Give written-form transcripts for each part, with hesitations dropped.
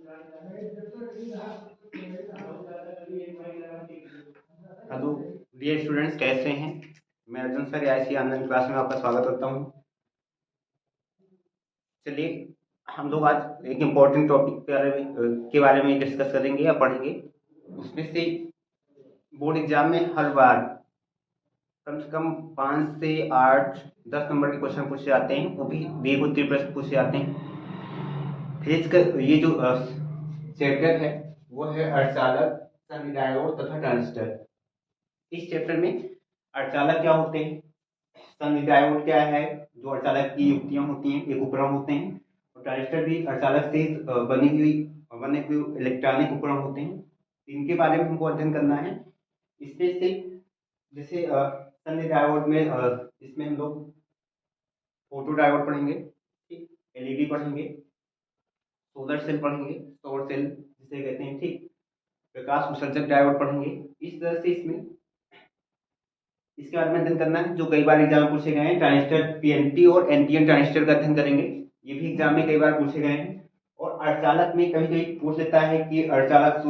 Hello dear students, कैसे हैं? मैं Arjun sir IC online class में आपका स्वागत करता हूं। चलिए, हम लोग आज एक इम्पोर्टेंट टॉपिक के बारे में डिस्कस करेंगे या पढ़ेंगे। उसमें से बोर्ड एग्जाम में हर बार कम से कम 5 से 8 10 नंबर के क्वेश्चन पूछे जाते हैं, वो भी दीर्घ उत्तरीय प्रश्न पूछे जाते हैं। फिजिक्स का ये जो चैप्टर है वो है अर्धचालक, संविदाएं तथा ट्रांजिस्टर। इस चैप्टर में अर्धचालक क्या होते हैं, संविदाएं क्या है, जो अर्धचालक की युक्तियां होती हैं, एक उपकरण होते हैं, और ट्रांजिस्टर भी अर्धचालक से बने हुए इलेक्ट्रॉनिक उपकरण होते हैं। इनके बारे में हमको अध्ययन करना है। इसमें से जैसे सन डायोड में इसमें हम लोग फोटो डायोड पढ़ेंगे, ठीक, एलईडी पढ़ेंगे, सोलर सेल पढ़ेंगे, सौर सेल जिसे कहते हैं, ठीक, प्रकाश उत्सर्जक डायोड पढ़ेंगे। इस तरह से इसमें इसके बारे में अध्ययन करना है, जो कई बार एग्जाम में पूछे गए हैं। ट्रांजिस्टर पीएनपी और एनपीएन ट्रांजिस्टर का अध्ययन करेंगे, ये भी एग्जाम में कई बार पूछे गए हैं। और अर्धचालक में कभी कभी पूछ लेता है कि अर्धचालक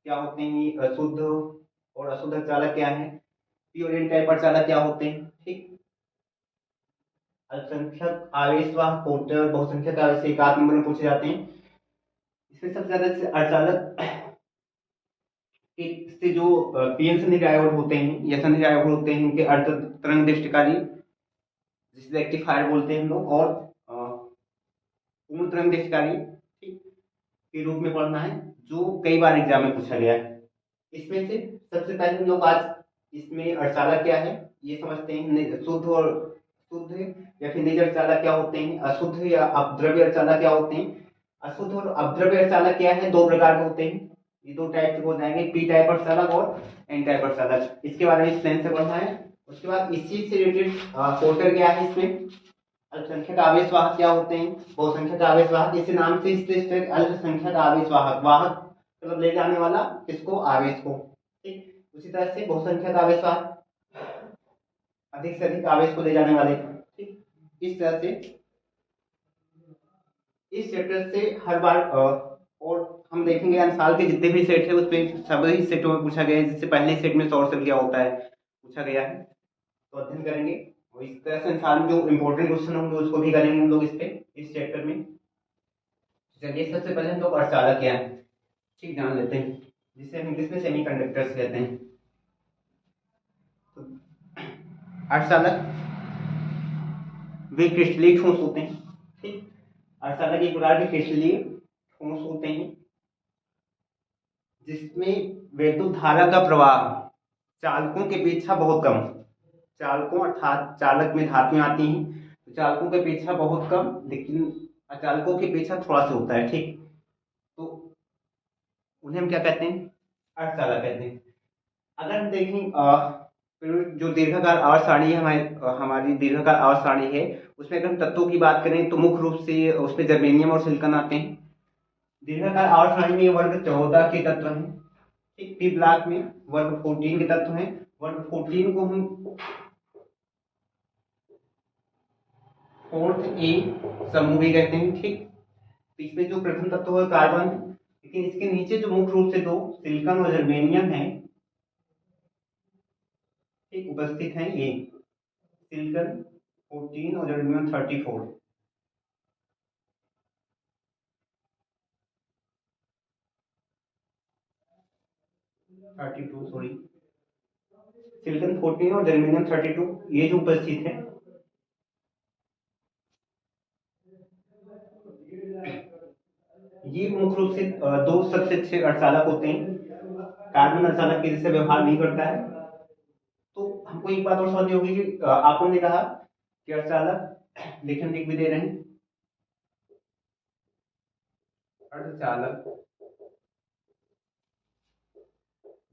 क्या होते हैं, शुद्ध और अशुद्ध अर्धचालक क्या है, पी और एन टाइप अर्धचालक क्या होते हैं, ठीक। अल्पसंख्यक आवेशवाहक होते हैं और बहुसंख्यक आवेश एक आध नंबर में पूछे जाते हैं। इसमें सबसे ज्यादा अर्धचालक से जो पीएन संधि डायोड होते हैं या संधि डायोड होते हैं, इनके अर्ध तरंग दृष्टिकारी जिसे रेक्टिफायर बोलते हैं हम लोग, और पूर्ण तरंग दृष्टिकारी, ठीक, के रूप में पढ़ना है, जो कई बार एग्जाम में पूछा गया है। इसमें से सबसे पहले हम लोग आज इसमें अर्धचालक क्या है ये समझते हैं। शुद्ध और शुद्ध या फिर निज अर्धचालक क्या होते हैं, अशुद्ध या अपद्रव्य अर्धचालक क्या होते हैं। अशुद्ध और अपद्रव्य अर्धचालक क्या है, दो प्रकार के होते हैं। ये दो टाइप से हो जाएंगे, पी टाइप अर्धचालक और एन टाइप अर्धचालक। इसके बारे में एक्सप्लेन से पढ़ना है। उसके बाद इस चीज से रिलेटेड पोर्टर क्या है, इसमें अल्पसंख्यक आवेशवाहक क्या होते हैं, बहुसंख्यक आवेशवाहक। इसी नाम से इसलिए अल्पसंख्यक आवेशवाहक, वाहक मतलब ले जाने वाला किसको, आवेश को, ठीक। उसी तरह से बहुसंख्यक आवेशवाहक अधिक से अधिक आवेश को ले जाने वाले, ठीक। इस तरह से इस चैप्टर से हर बार और हम देखेंगे साल के जितने भी सेट है उसमें सभी सेटों में पूछा गया है। जिससे पहले सेट में सौर सेल क्या होता है पूछा गया है, तो अध्ययन करेंगे। और इस तरह से इंसान जो इंपॉर्टेंट क्वेश्चन होंगे उसको भी करेंगे हम लोग इस चैप्टर में। चलिए, सबसे पहले हम लोग अर्धचालक क्या है, ठीक, जान लेते हैं, जिसे हम इंग्लिश में सेमीकंडक्टर्स कहते हैं। तो अर्धचालक वे क्रिस्टलीय ठोस होते हैं, ठीक। अर्धचालक एक प्रकार के क्रिस्टलीय ठोस होते हैं जिसमें वैद्युत धारा का प्रवाह चालकों की अपेक्षा बहुत कम, चालकों अर्थात चालक में धातुएं आती हैं, तो चालकों की अपेक्षा बहुत कम, लेकिन अचालकों की अपेक्षा थोड़ा सा होता है, ठीक। तो उन्हें हम क्या कहते हैं, अर्धचालक कहते हैं। अगर हम देखें फिर जो दीर्घाकार आवर्त सारणी है, हमारी दीर्घाकार आवर्त सारणी है, उसमें अगर हम तत्वों की बात करें तो मुख्य रूप से उसमें जर्मेनियम और सिलिकॉन आते हैं। दीर्घाकार आवर्त सारणी में वर्ग 14 के तत्व हैं, ठीक। पी ब्लॉक में वर्ग 14 के तत्व हैं। वर्ग 14 को हम फोर्थ ए समूह भी कहते हैं, ठीक। तो इसमें जो प्रथम तत्व है कार्बन, लेकिन इसके नीचे जो मुख्य रूप से दो सिलिकॉन और जर्मेनियम है, ठीक, उपस्थित है। ये सिलिकॉन 14 और जर्मेनियम 34, 32 सॉरी, सिलिकॉन 14 और जर्मेनियम 32 ये जो उपस्थित है। ये मुख्य रूप से दो सबसे अच्छे अर्धचालक होते हैं। कार्बन अर्धचालक के जैसे व्यवहार नहीं करता है। तो हमको एक बात और समझनी होगी कि आपको ने कहा कि अर्धचालक लेखन लिख भी दे रहे हैं, अर्धचालक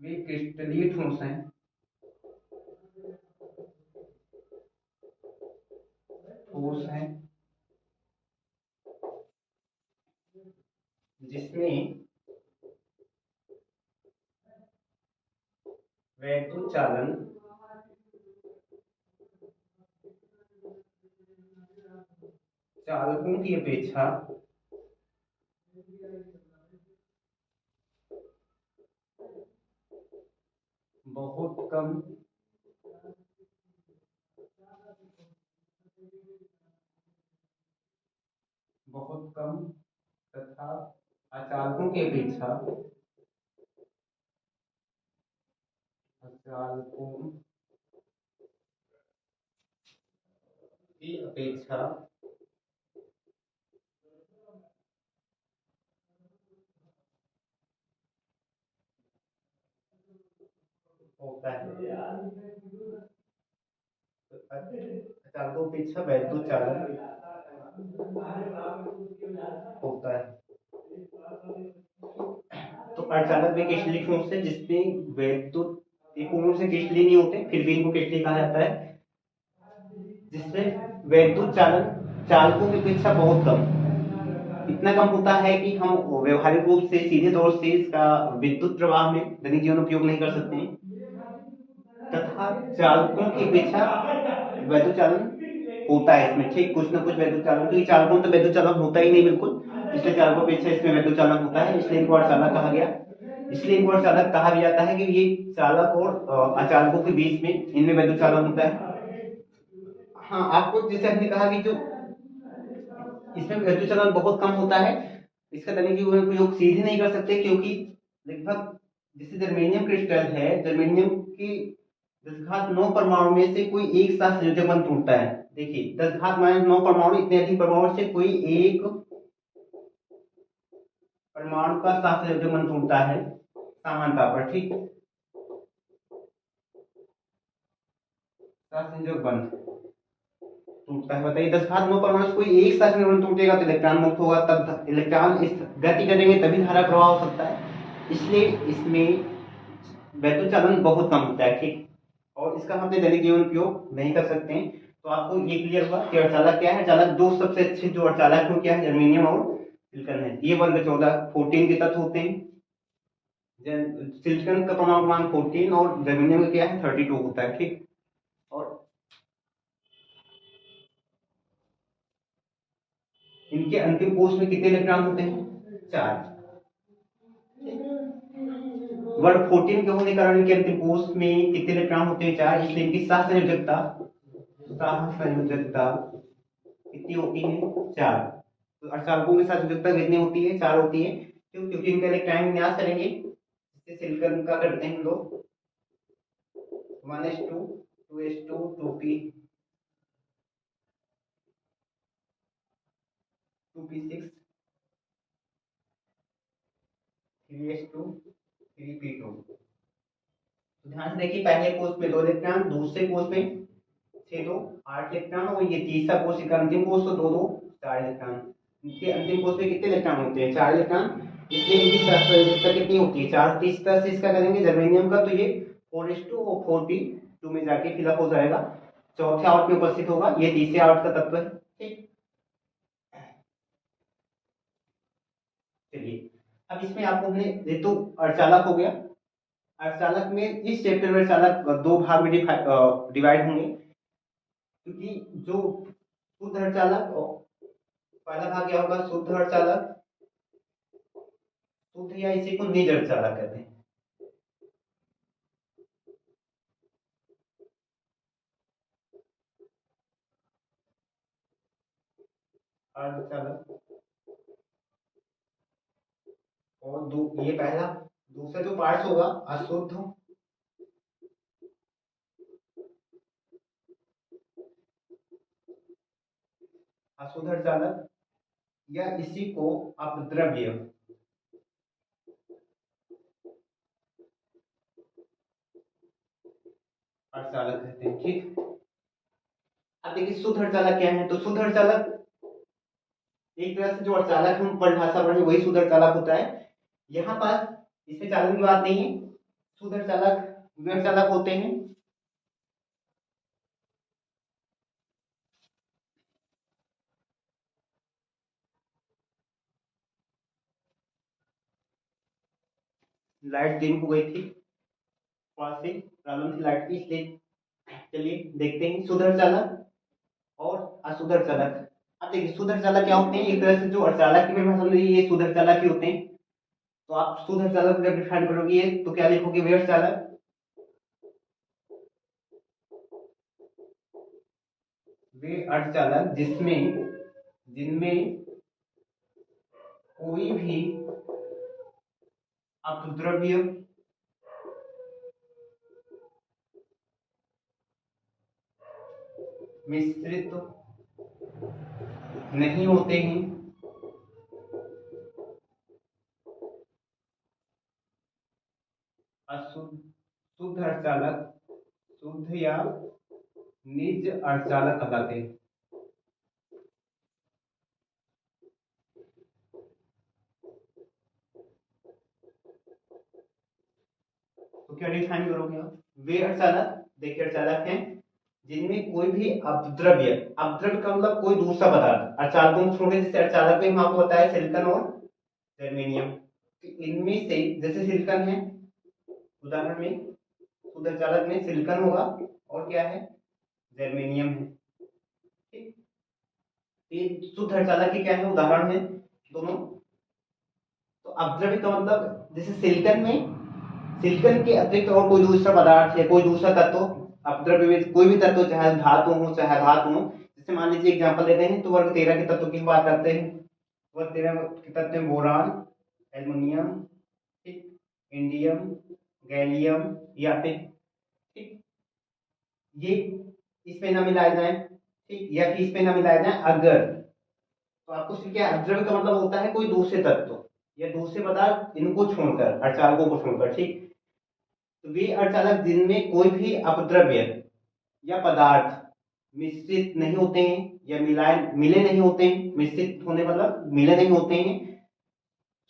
वे क्रिस्टलीय ठोस हैं ठोस हैं जिसमें वैद्युत चालन चालकों की अपेक्षा बहुत कम बहुत कम तथा अचालकों की अपेक्षा अचालकों की अपेक्षा होता है। अचालकों की अपेक्षा वैद्युत चालन होता है। तो अर्धचालक वे क्रिस्टलीय ठोस है जिसमें वैद्युत पूर्ण से क्रिस्टलीय नहीं होते, फिर भी इनको क्रिस्टलीय कहा जाता है, जिसमें वैद्युत चालन चालकों की अपेक्षा बहुत कम, इतना कम होता है कि हम व्यवहारिक रूप से सीधे तौर से इसका विद्युत प्रवाह में दैनिक जीवन उपयोग नहीं कर सकते हैं, तथा चालकों की अपेक्षा वैद्युत चालन होता है इसमें, ठीक, कुछ ना कुछ वैद्युत चालन, क्योंकि चालकों तो वैद्युत चालन होता ही नहीं बिल्कुल, इसलिए चालकों की अपेक्षा इसमें वैद्युत चालन होता है, इसलिए इनको अर्धचालक कहा गया। इसलिए इनको अर्धचालक कहा भी जाता है कि ये चालक और अचालकों के बीच में इनमें वैद्युत चालन होता है। हाँ, आपको जैसे हमने कहा कि जो इसमें वैद्युत चालन बहुत कम होता है, इसका दैनिक जीवन में उपयोग सीधे नहीं कर सकते, क्योंकि लगभग जैसे जर्मेनियम क्रिस्टल है, जर्मेनियम की 10 घात 9 परमाणु में से कोई एक साथ संयोजक बंध टूटता है। देखिए 10 घात -9 परमाणु, इतने अधिक परमाणु से कोई एक परमाणु का साथ संयोजक बंध टूटता है सामान्यतः पर, ठीक, साथ संयोजक बंध टूटता है। बताइए 10 घात 9 परमाणु से कोई एक साथ संयोजक बंध टूटेगा तो इलेक्ट्रॉन मुक्त होगा, तब इलेक्ट्रॉन इस गति करेंगे तभी धारा प्रवाह हो सकता है, इसलिए इसमें वैद्युत चालन बहुत कम होता है, ठीक, और इसका हम अपने दैनिक जीवन उपयोग नहीं कर सकते हैं। तो आपको ये क्लियर हुआ कि अर्धचालक क्या है। अर्धचालक दो सबसे अच्छे जो अर्धचालक है क्या है, जर्मेनियम और सिलिकॉन है। ये वर्ग 14 के तत्व होते हैं, सिलिकॉन का परमाणु क्रमांक 14 और जर्मेनियम का क्या है 32 होता है, ठीक, और इनके अंतिम कोष में कितने इलेक्ट्रॉन होते हैं, 4। वर्ग 14 के होने के कारण इनके अंतिम कोष में कितने इलेक्ट्रॉन होते हैं, 4, इसलिए इनकी सह संयोजकता कितनी होती है, 4। तो अर्धचालकों के साथ संयोजकता कितनी होती है, 4 होती है। क्यों, क्योंकि इनका इलेक्ट्रॉन विन्यास करेंगे, जैसे सिलिकॉन का करते हैं हम लोग 1s2 2s2 2p 2p6 3s2 3p2। तो ध्यान से देखिए, पहले कोष में 2 इलेक्ट्रॉन, दूसरे कोष में 6 2 8 इलेक्ट्रॉन, और ये तीसरा कोष, इसका अंतिम कोष तो 2 2 4 इलेक्ट्रॉन। इनके अंतिम कोष में कितने इलेक्ट्रॉन होते हैं, 4 इलेक्ट्रॉन, इसलिए इनकी संयोजकता कितनी होती है, 4। इस तरह से इसका करेंगे जर्मेनियम का, तो ये 4s2 और 4p2 में जाके फिलअप हो जाएगा, चौथे आवर्त में उपस्थित होगा, ये तीसरे आवर्त का तत्व है, ठीक। चलिए अब इसमें आपको हमने, ये तो अर्धचालक हो गया। अर्धचालक में इस चैप्टर में अर्धचालक दो भाग में डिवाइड होंगे, क्योंकि जो शुद्ध अर्धचालक, पहला भाग क्या होगा, शुद्ध अर्धचालक, शुद्ध या इसी को निज अर्धचालक कहते हैं। अर्धचालक और ये पहला, दूसरा जो पार्ट होगा अशुद्ध अशुद्ध अर्धचालक, या इसी को अपद्रव्य अर्धचालक कहते हैं, ठीक। अब देखिए शुद्ध अर्धचालक क्या है, तो शुद्ध अर्धचालक एक तरह से जो अर्धचालक हम परिभाषा पढ़े वही शुद्ध अर्धचालक होता है। यहाँ पास इसमें चालन की बात नहीं है, शुद्ध अर्धचालक वे अर्धचालक होते हैं लाइट डिम हो गई थी, थोड़ा सी प्रॉब्लम थी लाइट की, इसलिए चलिए देखते हैं शुद्ध अर्धचालक और अशुद्ध अर्धचालक। अब देखिए शुद्ध अर्धचालक क्या होते हैं, एक तरह से जो अर्धचालक की परिभाषा ये शुद्ध अर्धचालक ही होते हैं। तो आप शुद्ध अर्धचालक जब डिफाइन करोगे तो क्या लिखोगे, वे अर्धचालक, वे अर्धचालक जिनमें कोई भी अपद्रव्य मिश्रित नहीं होते हैं, अशुद्ध शुद्ध अर्धचालक, शुद्ध या निज अर्धचालक कहलाते हैं। तो क्या डिफाइन करोगे आप, वे अर्धचालक, देखिए अर्धचालक हैं जिनमें कोई भी अपद्रव्य, अपद्रव्य का मतलब कोई दूसरा पदार्थ, अर्धचालकों को छोड़ के, जैसे अर्धचालक में हम आपको बताया सिलिकॉन और जर्मेनियम, इनमें से जैसे सिलिकॉन है उदाहरण में, शुद्ध अर्धचालक में सिलिकॉन होगा और क्या है, जर्मेनियम है, ठीक। ये शुद्ध अर्धचालक के क्या है, उदाहरण है दोनों। तो अपद्रव्य का मतलब जैसे सिलिकॉन में, सिलिकॉन के अतिरिक्त और कोई दूसरा पदार्थ या कोई दूसरा तत्व, अपद्रव्य में कोई भी तत्व, चाहे धातु हो चाहे धातु हो, जैसे मान लीजिए एग्जांपल लेते हैं तो वर्ग 13 के तत्व की बात करते हैं। वर्ग 13 के तत्व में बोरान, एल्युमिनियम, ठीक, इंडियम, गैलियम, या फिर, ठीक, ये इसमें ना मिलाए जाए, ठीक, या फिर इसमें ना मिलाए जाए अगर, तो आपको सिर्फ क्या, अपद्रव्य का मतलब होता है कोई दूसरे तत्व या दूसरे पदार्थ, इनको छोड़कर, अर्धचालकों को छोड़कर, ठीक। तो वे अर्धचालक जिनमें कोई भी अपद्रव्य या पदार्थ मिश्रित नहीं होते हैं या मिले नहीं होते हैं, मिश्रित होने मतलब मिले नहीं होते हैं,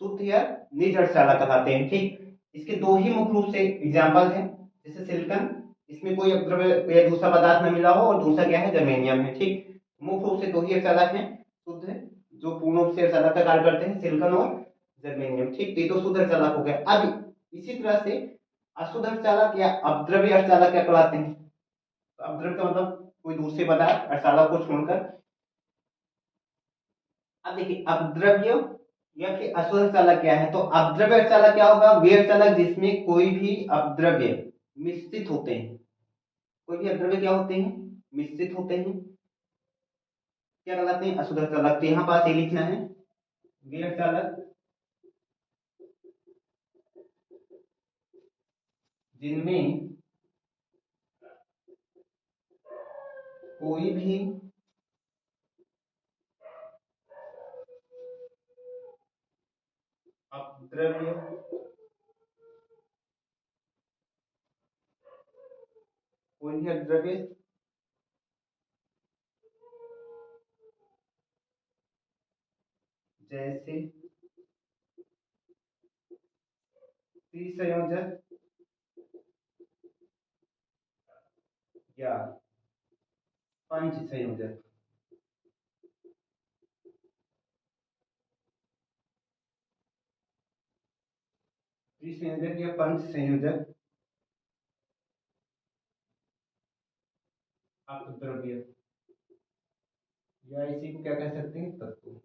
शुद्ध या निज अर्धचालक कहलाते हैं, ठीक। इसके दो ही मुख्य रूप से एग्जाम्पल है, जैसे सिलिकॉन, इसमें कोई अपद्रव्य या दूसरा पदार्थ न मिला हो, और दूसरा क्या है, जर्मेनियम है, ठीक। मुख्य रूप से दो ही अर्धचालक हैं शुद्ध, जो पूर्ण रूप से अर्धचालक का कार्य करते हैं, सिलिकॉन और जर्मेनियम, ठीक। तो ये तो शुद्ध अर्धचालक हो गया। अब इसी तरह से अशुद्ध अर्धचालक या अपद्रव्य अर्धचालक क्या कहलाते हैं, तो अपद्रव्य का मतलब कोई दूसरे पदार्थ अर्धचालक को छोड़कर। अब देखिए अपद्रव्य या फिर अशुद्ध अर्धचालक क्या है, तो अपद्रव्य अर्धचालक क्या होगा, वे अर्धचालक जिसमें कोई भी अपद्रव्य मिश्रित होते हैं, कोई भी अपद्रव्य क्या होते हैं, मिश्रित होते हैं, क्या कहलाते हैं, अशुद्ध अर्धचालक। तो यहाँ पास ये लिखना है, वे अर्धचालक जिनमें कोई भी अपद्रव्य कोई भी अपद्रव्य जैसे त्रिसंयोजक या पंच संयोजक, त्रिसंयोजक या पंच संयोजक अपद्रव्य, या इसी को क्या कह सकते हैं, तत्व।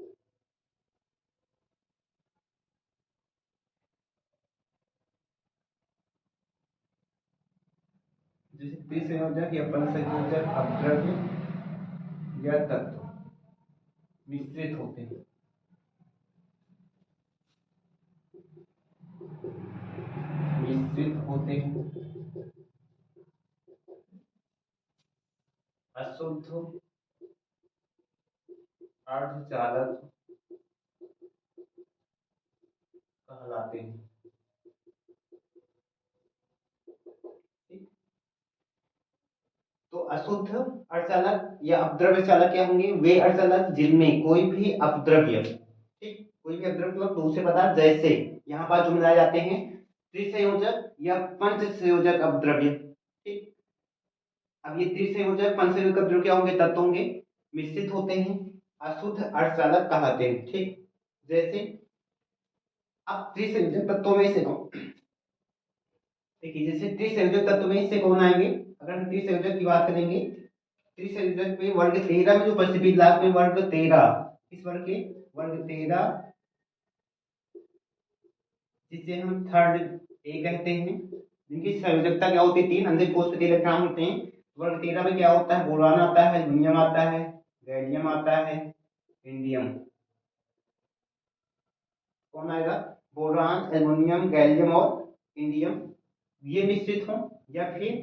जैसे त्रिसंयोजक या पंचसंयोजक अपद्रव्य या तत्व मिश्रित होते हैं, मिश्रित होते हैं, अशुद्ध अर्धचालक कहलाते हैं, ठीक। तो अशुद्ध अर्धचालक या अपद्रव्य चालक क्या होंगे, वे अर्धचालक जिनमें कोई भी अपद्रव्य, ठीक, कोई भी अपद्रव्य मतलब दूसरे पदार्थ, जैसे यहाँ पर जो मिलाए जाते हैं त्रिसंयोजक या पंच संयोजक अपद्रव्य, ठीक। अब ये त्रिसंयोजक पंच संयोजक अपद्रव्य क्या होंगे, तत्व होंगे, मिश्रित होते हैं, अशुद्ध अर्धचालक कहलाते हैं, ठीक। जैसे अब त्रिसंयोजक तत्वों में से देखिए, जैसे त्रिसंयोजक तत्व में से कौन आएंगे, अगर हम त्रिसंयोजक की बात करेंगे, त्रिसंयोजक में वर्ग 13 में जो प्रसिद्ध लाभ में वर्ग 13, इस वर्ग के वर्ग 13, जिसे हम थर्ड ए कहते हैं, जिनकी संयोजकता क्या होती है, 3 अंतिम कोष पे 3 इलेक्ट्रॉन होते हैं। वर्ग 13 में क्या होता है, बोरान आता है, एल्युमिनियम आता है, गैलियम आता है, इंडियम। कौन आएगा, बोरान, एल्युमिनियम, गैलियम और इंडियम, ये मिश्रित हो। या फिर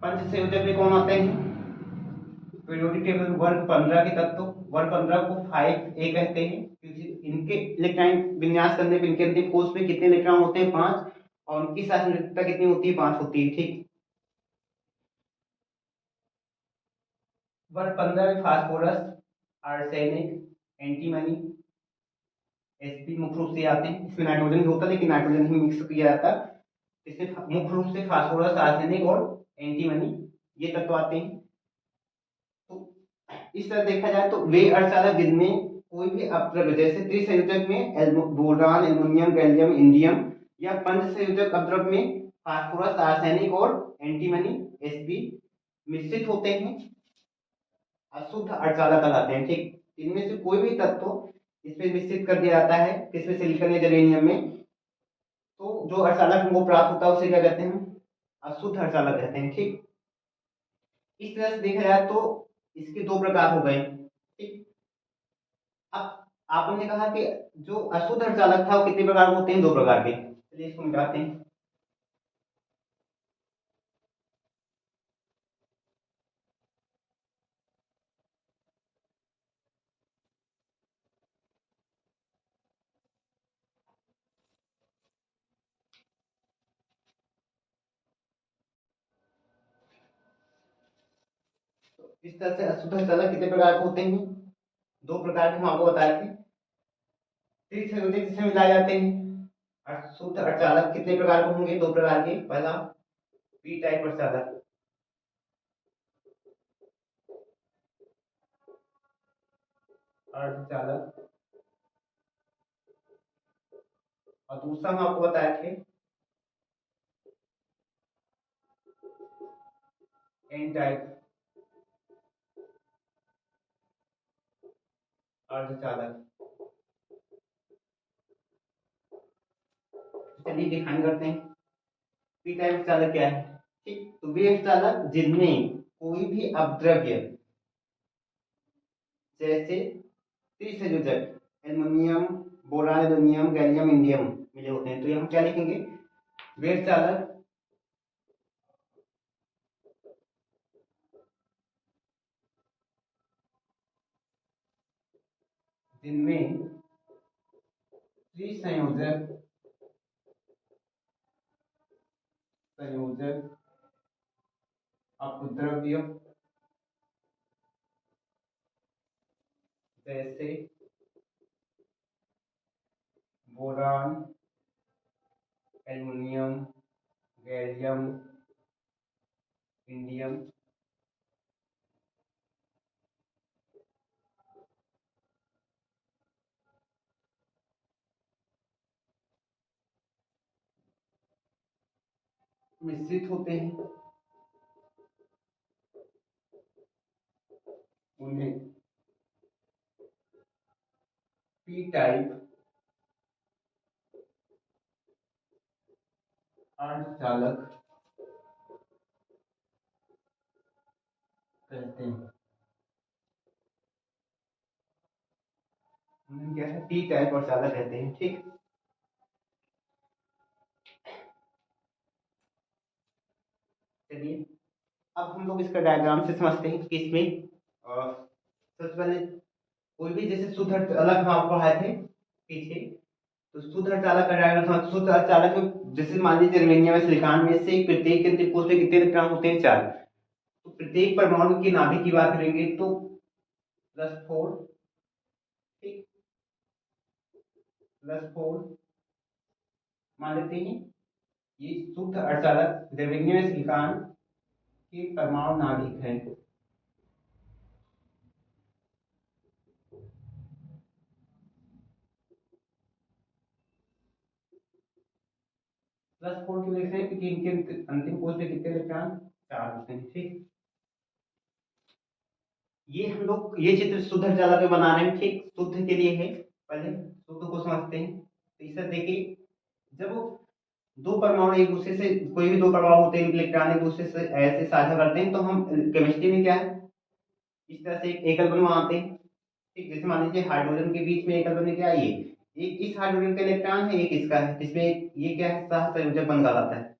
पंच संयोजक में कौन आते हैं, पीरियोडिक टेबल वर्ग 15 के तत्व, वर्ग 15 को 5a कहते हैं क्योंकि इनके इलेक्ट्रॉन विन्यास करने पे इनके अंतिम कोष में कितने इलेक्ट्रॉन होते हैं, 5, और उनकी सांद्रता कितनी होती है, 5 होती है, ठीक। वर्ग 15 में फास्फोरस, आर्सेनिक, एंटीमनी, एसपी मुख्य रूप से आते हैं। इसमें नाइट्रोजन भी होता है लेकिन नाइट्रोजन ही मिक्स किया जाता है। इसमें मुख्य रूप से फास्फोरस, आर्सेनिक और एंटीमनी ये तत्व आते हैं। तो इस तरह देखा जाए तो वे अर्धचालक जिनमें कोई भी अपद्रव्य, जैसे त्रिसंयोजक में बोरान, एल्युमिनियम, गैलियम, इंडियम, या पंच संयोजक अपद्रव्य में फास्फोरस, आर्सेनिक और एंटीमनी, एसपी मिश्रित होते हैं, अशुद्ध अर्धचालक कहलाते हैं, ठीक। इनमें से कोई भी तत्व इसमें मिश्रित कर दिया जाता है, किसमें, सिलिकॉन या जर्मेनियम में, तो जो अर्धचालक हमको प्राप्त होता है उसे क्या कहते हैं, अशुद्ध अर्धचालक कहते हैं, ठीक। इस तरह से देखा जाए तो इसके दो प्रकार हो गए, ठीक। अब आपने कहा कि जो अशुद्ध अर्धचालक था वो कितने प्रकार के होते हैं, 2 प्रकार के, चलिए इसको मिटाते हैं। तो इस तरह से अशुद्ध अर्धचालक कितने प्रकार के होते हैं, 2 प्रकार के हम आपको बताए थे। त्रिसंयोजक जिसमें मिलाए जाते हैं। अशुद्ध अर्धचालक कितने प्रकार के होंगे, 2 प्रकार के। पहला पी टाइप अर्धचालक, अर्धचालक, और दूसरा हम आपको बताए थे एन टाइप अर्धचालक। चलिए डिफाइन करते हैं पी टाइप अर्धचालक क्या है, ठीक। तो वे अर्धचालक जिनमें कोई भी अपद्रव्य, जैसे त्रिसंयोजक aluminium, boron, aluminium, gallium, indium मिले होते हैं, तो यहाँ क्या लिखेंगे, वे अर्धचालक जिनमें त्रिसंयोजक संयोजक अपद्रव्य, जैसे बोरान, एल्युमिनियम, गैलियम, इंडियम, मिश्रित होते हैं, उन्हें पी टाइप अर्धचालक कहते हैं। उन्हें क्या है, पी टाइप अर्धचालक कहते हैं, ठीक। चलिए अब हम लोग इसका डायग्राम से समझते हैं कि इसमें सबसे पहले कोई भी जैसे शुद्ध अर्धचालक हम आपको पढ़ाए थे पीछे, तो शुद्ध अर्धचालक का डायग्राम समझ। शुद्ध अर्धचालक में जैसे मान लीजिए जर्मेनियम में, सिलिकॉन में से प्रत्येक के अंतिम कोष में कितने इलेक्ट्रॉन होते हैं, 4। तो प्रत्येक परमाणु की नाभिक की बात करेंगे तो +4, ठीक, +4 मान लेते हैं। ये शुद्ध अर्धचालक जर्मेनियम में सिलिकॉन के परमाणु नाभिक है। +4 की वजह से क्योंकि इनके अंतिम कोष में कितने इलेक्ट्रॉन, 4 होते हैं, ठीक। ये हम लोग ये चित्र शुद्ध अर्धचालक में बना रहे हैं, ठीक। शुद्ध के लिए है, पहले शुद्ध को समझते हैं। तो इसे देखिए, जब वो दो परमाणु एक दूसरे से, कोई भी दो परमाणु होते हैं इलेक्ट्रॉन एक दूसरे से ऐसे साझा करते हैं, तो हम केमिस्ट्री में क्या है, इस तरह से एक एकल बंध बनाते हैं। ठीक, जैसे मान लीजिए हाइड्रोजन के बीच में एकल बंध क्या है, ये एक इस हाइड्रोजन का इलेक्ट्रॉन है, एक इसका है, जिसमें ये क्या है, सह संयोजक बंध कहलाता है।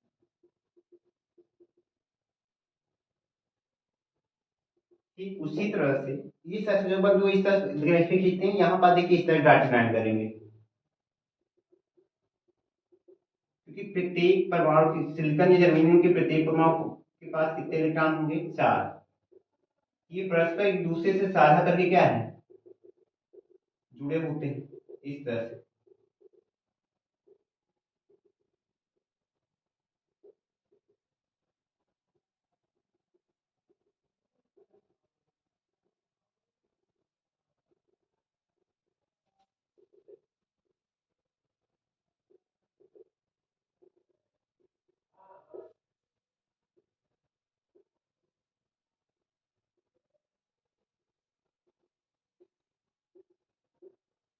ठीक उसी तरह से ये सह संयोजक बंध जो इस तरह केमिस्ट्री खींचते हैं, यहाँ पर देखिए इस तरह डॉट लाइन करेंगे, क्योंकि प्रत्येक परमाणु की सिलिकॉन या जर्मेनियम के प्रत्येक परमाणु के पास कितने इलेक्ट्रॉन होंगे, 4। ये परस्पर एक दूसरे से साझा करके क्या है, जुड़े होते हैं इस तरह से।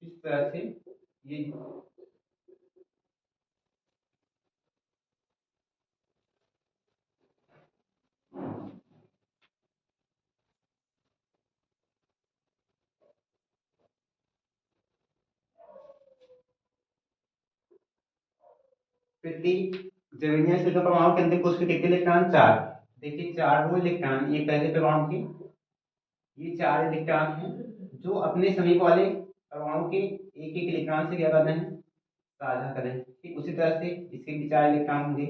इस तरह से ये प्रत्येक जर्मेनियम सिलिकॉन परमाणु के अंदर कोष के कितने इलेक्ट्रॉन, 4। देखिए 4 वो इलेक्ट्रॉन ये पहले परमाणु के, ये 4 इलेक्ट्रॉन हैं जो अपने समीप वाले परमाणु के एक एक इलेक्ट्रॉन से क्या कर रहे हैं, साझा कर रहे हैं। ठीक उसी तरह से इसके भी 4 इलेक्ट्रॉन होंगे,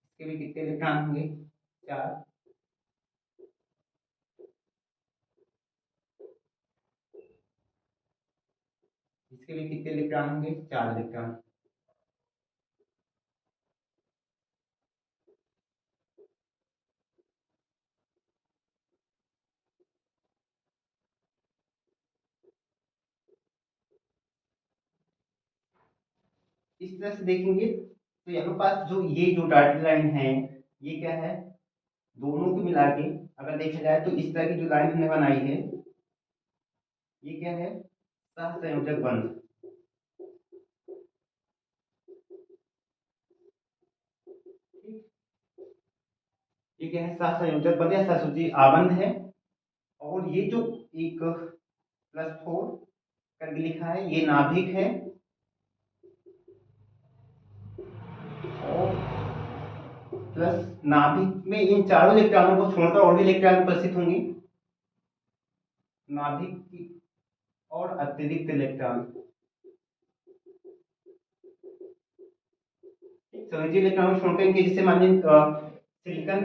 इसके भी कितने इलेक्ट्रॉन होंगे, 4। इसके भी कितने इलेक्ट्रॉन होंगे, 4 इलेक्ट्रॉन। इस तरह से देखेंगे तो यहाँ पास जो ये जो डॉटेड लाइन है, ये क्या है, दोनों को मिला के अगर देखा जाए तो इस तरह की जो लाइन हमने बनाई है, ये क्या है, सहसंयोजक बंध। ये क्या है, सहसंयोजक बंध या सहसूची आबंध है। और ये जो एक +4 करके लिखा है, ये नाभिक है। और प्लस नाभिक में इन चारों इलेक्ट्रॉनों को छोड़कर और भी इलेक्ट्रॉन उपस्थित होंगे, नाभिक की और अतिरिक्त इलेक्ट्रॉन। समझिए इलेक्ट्रॉन छोड़कर इनके, जिससे मान लीजिए सिलिकॉन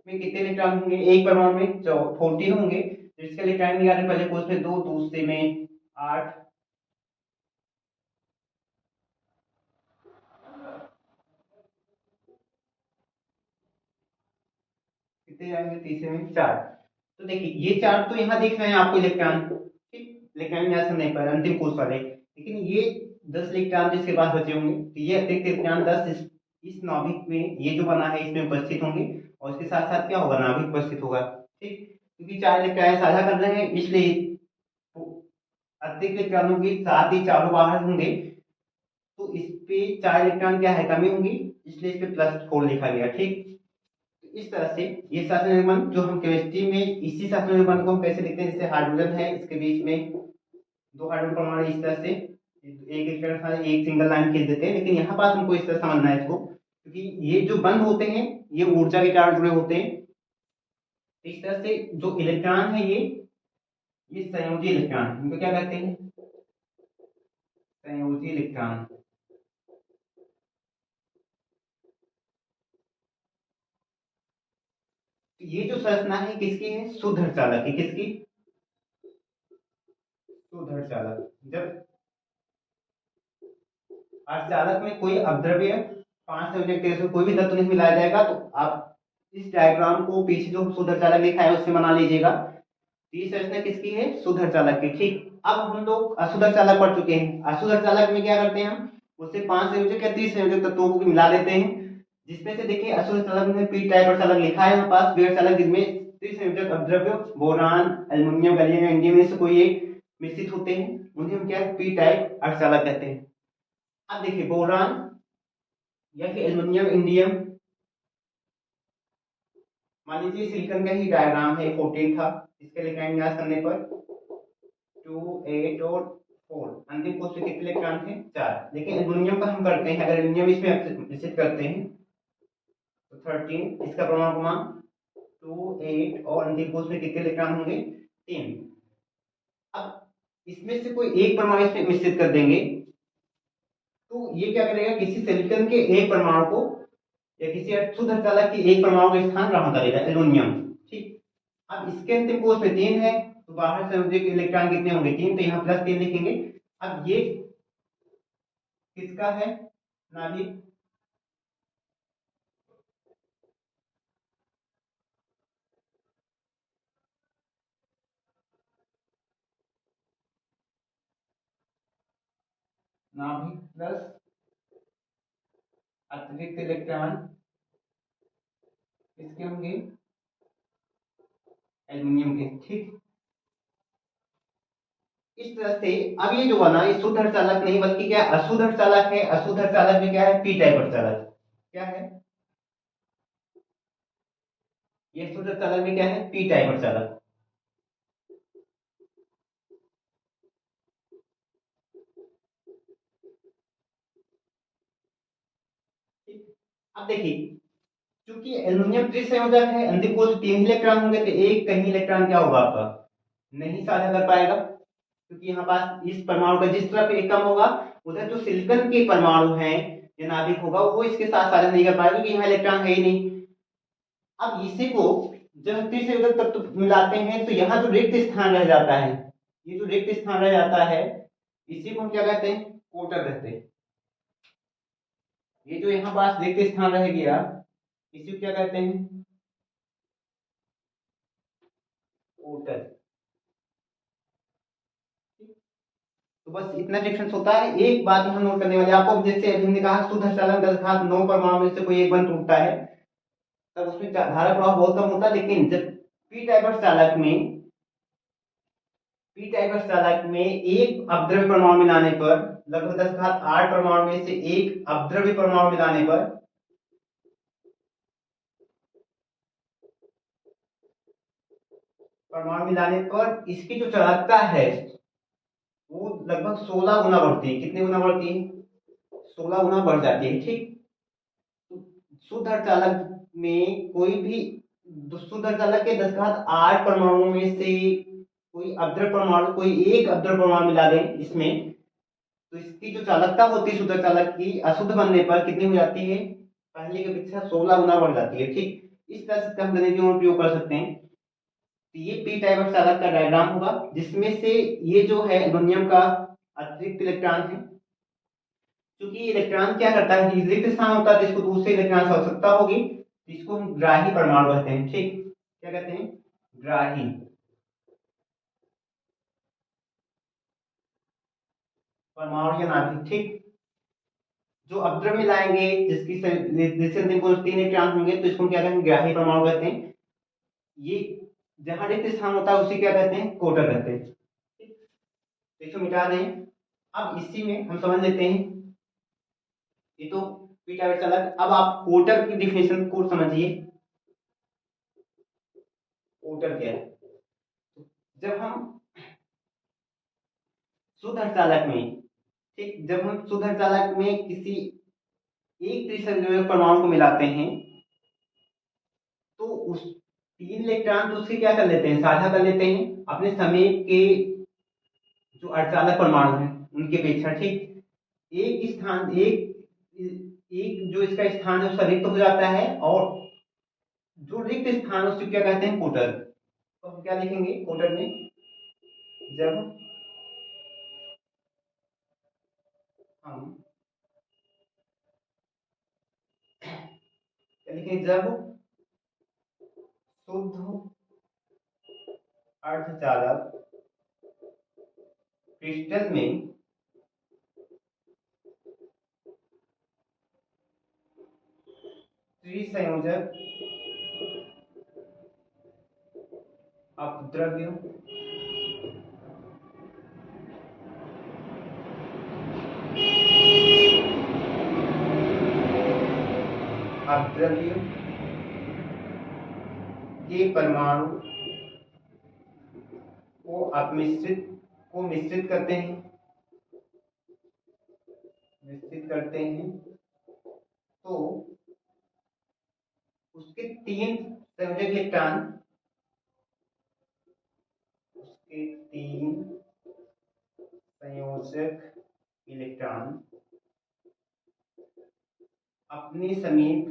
में कितने इलेक्ट्रॉन होंगे, एक परमाणु में 14 होंगे, तो इसके इलेक्ट्रॉन निकालने पहले कोष में 2, दूसरे में 8, कितने जाएंगे, तीसरे में 4। तो देखिए ये 4 तो यहाँ दिख रहे हैं आपको इलेक्ट्रॉन, ठीक इलेक्ट्रॉन यहाँ से नहीं पर अंतिम कोष वाले, लेकिन ये 10 इलेक्ट्रॉन जिसके पास बचे होंगे, तो ये अतिरिक्त इलेक्ट्रॉन 10 इस नाभिक में ये जो बना है इसमें उपस्थित होंगे, और इसके साथ साथ क्या होगा, नाभिक उपस्थित होगा। ठीक, क्योंकि 4 इलेक्ट्रॉन साझा कर रहे हैं, इसलिए अतिरिक्त इलेक्ट्रॉनों के साथ ही चारों बाहर होंगे, तो इस पे 4 इलेक्ट्रॉन क्या है, कमी होंगी, इसलिए इस पे +4 लिखा गया। ठीक, तो इस तरह से ये शासन बंध जो हम केमिस्ट्री में, इसी शासन बंध को हम कैसे लिखते हैं, जैसे हाइड्रोजन है, इसके बीच में 2 हाइड्रोजन परमाणु, इस तरह से एक एक सिंगल लाइन खींच देते हैं, लेकिन यहाँ पास हमको इस तरह समझना है इसको, क्योंकि ये जो बंध होते हैं ये ऊर्जा के कारण जुड़े होते हैं। इस तरह से जो इलेक्ट्रॉन है ये संयोजी इलेक्ट्रॉन, इनको क्या कहते हैं, संयोजी इलेक्ट्रॉन। तो ये जो संरचना है किसकी है, शुद्ध अर्धचालक की, किसकी, शुद्ध अर्धचालक। जब अर्धचालक में कोई अपद्रव्य 5 संयोजक तेज में कोई भी तत्व नहीं मिलाया जाएगा, तो आप इस डायग्राम को पीछे जो शुद्ध अर्धचालक लिखा है उससे बना लीजिएगा। तो ये संरचना किसकी है, शुद्ध अर्धचालक की। ठीक, अब हम लोग अशुद्ध अर्धचालक पढ़ चुके हैं। अशुद्ध अर्धचालक में क्या करते हैं, हम उससे 5 संयोजक या 30 संयोजक तत्वों को मिला देते हैं, जिसमें से देखिए अशुद्ध अर्धचालक में पी टाइप अर्धचालक लिखा है हमारे पास, वे अर्धचालक जिसमें 30 संयोजक अपद्रव्य बोरान, एल्युमिनियम, गैलियम, इंडियम में से कोई एक मिश्रित होते हैं, उन्हें हम क्या पी टाइप अर्धचालक कहते हैं। अब देखिए बोरान या फिर एल्युमिनियम इंडियम, मान लीजिए सिलिकॉन का ही डायग्राम है, 14 था, इसके इलेक्ट्रॉन विन्यास करने पर 2 8 और 4, अंतिम कोष में कितने इलेक्ट्रॉन थे 4। लेकिन एल्युमिनियम का हम करते हैं, अगर एल्युमिनियम इसमें निश्चित करते हैं तो 13, इसका परमाणु क्रमांक 2 8 और अंतिम कोष में कितने इलेक्ट्रॉन होंगे 3। अब इसमें से कोई एक परमाणु इसमें मिश्रित कर देंगे तो ये क्या करेगा, किसी सिलिकॉन के एक परमाणु को या किसी शुद्ध अर्धचालक के एक परमाणु का स्थान ग्रहण करेगा एल्युमिनियम। ठीक, अब इसके अंतिम कोष में 3 है तो बाहर से मुझे इलेक्ट्रॉन कितने होंगे 3, तो यहाँ +3 लिखेंगे। अब ये किसका है नाभिक, नाभिक प्लस अतिरिक्त इलेक्ट्रॉन किसके होंगे एल्युमिनियम के। ठीक, इस तरह से अब ये जो बना ये शुद्ध अर्धचालक नहीं बल्कि क्या अशुद्ध अर्धचालक है। अशुद्ध अर्धचालक में क्या है पी टाइप अर्धचालक, क्या है ये शुद्ध अर्धचालक में क्या है पी टाइप अर्धचालक। अब देखिए क्योंकि एल्युमिनियम त्रिसंयोजक है, अंतिम कोष 3 इलेक्ट्रॉन होंगे तो एक कहीं इलेक्ट्रॉन क्या होगा आपका नहीं साझा कर पाएगा, क्योंकि यहाँ पास इस परमाणु का जिस तरफ एक कम होगा उधर जो सिलिकॉन के परमाणु हैं या नाभिक होगा वो इसके साथ साझा नहीं कर पाएगा क्योंकि यहाँ इलेक्ट्रॉन है ही नहीं। अब इसी को जब त्रिसंयोजक तत्व मिलाते हैं तो यहाँ जो रिक्त स्थान रह जाता है, ये जो रिक्त स्थान रह जाता है इसी को हम क्या कहते हैं कोटर कहते हैं। ये जो यहाँ पास रिक्त स्थान रह गया इसी को क्या कहते हैं कोटर। तो बस इतना डिफरेंस होता है। एक बात हम नोट करने वाले आपको, जैसे हमने कहा शुद्ध चालन 10 9 परमाणु में से कोई एक बंद टूटता है तब उसमें धारा प्रवाह बहुत कम होता है, लेकिन जब पी टाइप चालक में एक अपद्रव्य परमाणु मिलाने पर लगभग 10 8 परमाणु में से एक अपद्रव्य परमाणु मिलाने पर इसकी जो चालकता है वो लगभग 16 गुना बढ़ती है। कितने गुना बढ़ती है 16 गुना बढ़ जाती है। ठीक, शुद्ध अर्धचालक में कोई भी शुद्ध अर्धचालक के 10 8 परमाणुओं में से कोई अपद्रव्य परमाणु कोई एक अपद्रव्य परमाणु मिला दें इसमें तो इसकी जो चालकता होती है शुद्ध अर्धचालक की अशुद्ध बनने पर कितनी हो जाती है पहले की अपेक्षा 16 गुना बढ़ जाती है। ठीक, इस तरह से हम गणित में उपयोग कर सकते हैं। तो ये पी टाइप अर्धचालक का डायग्राम होगा जिसमें से ये जो है एल्युमिनियम का अतिरिक्त इलेक्ट्रॉन है, क्योंकि इलेक्ट्रॉन क्या करता है कि रिक्त स्थान होता है तो इसको दूसरे इलेक्ट्रॉन की आवश्यकता होगी तो इसको हम ग्राही परमाणु कहते हैं। ठीक, क्या कहते हैं ग्राही परमाणु या नाभिक। ठीक, जो अपद्रव्य मिलाएंगे जिसके अंतिम कोण 3 इलेक्ट्रॉन होंगे तो इसको हम क्या कहते हैं ग्राही परमाणु कहते हैं। ये जहां रिक्त स्थान होता है उसे क्या कहते हैं कोटर कहते हैं। ठीक, तो इसको मिटा दें। अब इसी में हम समझ लेते हैं ये तो पी टाइप चालक। अब आप कोटर की डिफिनेशन को समझिए। कोटर क्या है, जब हम शुद्ध अर्धचालक में ठीक जब हम शुद्ध अर्धचालक में किसी एक त्रिसंयोजक परमाणु को मिलाते हैं तो उस 3 इलेक्ट्रॉन तो उसके क्या कर लेते हैं साझा कर लेते हैं अपने समीप के जो अर्धचालक परमाणु हैं उनके अपेक्षा। ठीक, एक स्थान एक जो इसका स्थान है उसका रिक्त हो जाता है और जो रिक्त स्थान है उसको क्या कहते हैं कोटर। तो हम क्या लिखेंगे कोटर में, जब हम क्या लिखेंगे जब शुद्ध अर्धचालक क्रिस्टल में त्रिसंयोजक अपद्रव्य अपद्रव्य के परमाणु को मिश्रित करते हैं, तो उसके तीन संयोजक इलेक्ट्रॉन अपने समीप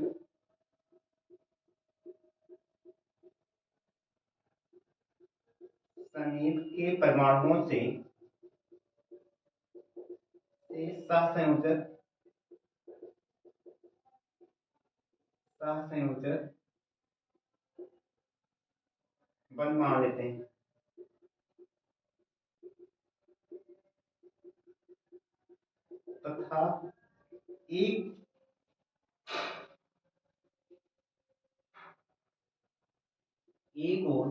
के परमाणुओं से सहसंयोजक बंध मान लेते हैं। तथा एक और